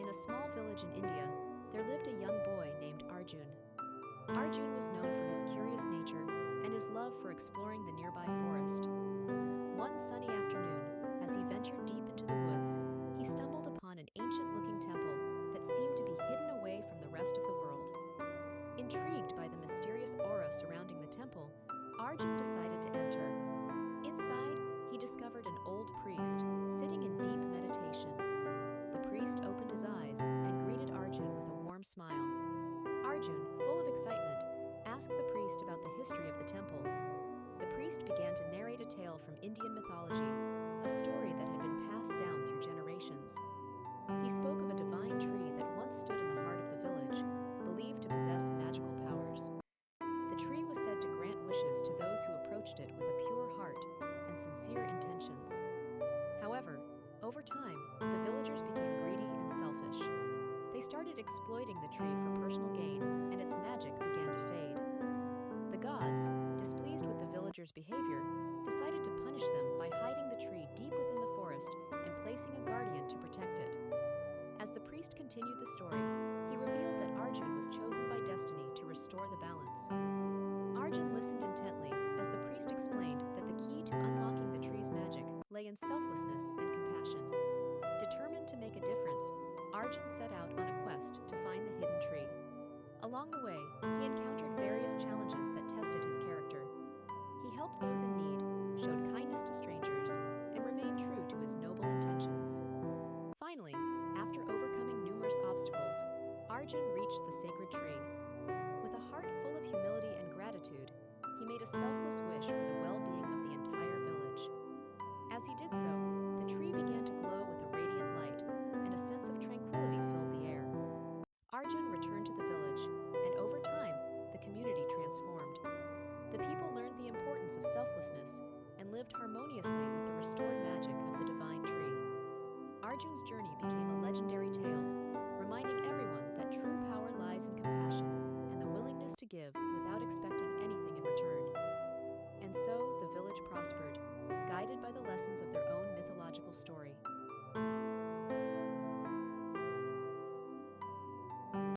a small village in India, there lived a young boy named Arjun. Arjun was known for his curious nature and his love for exploring the nearby forest. One sunny afternoon, as he ventured deep into the woods, he stumbled upon an ancient-looking temple that seemed to be hidden away from the rest of the world. Intrigued by the mysterious aura surrounding the temple, Arjun decided to enter. Inside, he discovered an old priest sitting in deep meditation. The priest opened his eyes and greeted Arjun with a warm smile. Arjun, full of excitement, asked the priest about the history of the temple. The priest began to narrate a tale from Indian mythology, a story that had been passed down through generations. He spoke of a divine tree that once stood in the heart of the village, believed to possess magical powers. The tree was said to grant wishes to those who approached it with a pure heart and sincere intentions. However, over time, the villagers became greedy and selfish. They started exploiting the tree for personal gain, and its magic began to fade. The gods, displeased with the villagers' behavior, decided to punish them by hiding the tree deep within the forest and placing a guardian to protect it. As the priest continued the story, he revealed that Arjun was chosen by destiny to restore the balance. Arjun listened intently as the priest explained that the key to unlocking the tree's magic lay in selflessness and compassion. Determined to make a difference, Arjun set out on a quest to find the hidden tree. Along the way, he encountered various challenges that tested his character. He helped those in need, showed kindness to strangers, and remained true to his noble intentions. Finally, after overcoming numerous obstacles, Arjun reached the sacred tree. With a heart full of humility and gratitude, he made a selfless wish for the well-being of the entire village. As he did so, the tree began to glow with a radiant light, and a sense of tranquility filled the air. Arjun returned to the village, and over time, the community transformed. The people learned the importance of selflessness and lived harmoniously with the restored magic of the divine tree. Arjun's journey became a legendary tale, reminding everyone that true power lies in compassion and the willingness to give without expecting anything in return. And so the village prospered, guided by the lessons of their own mythological story.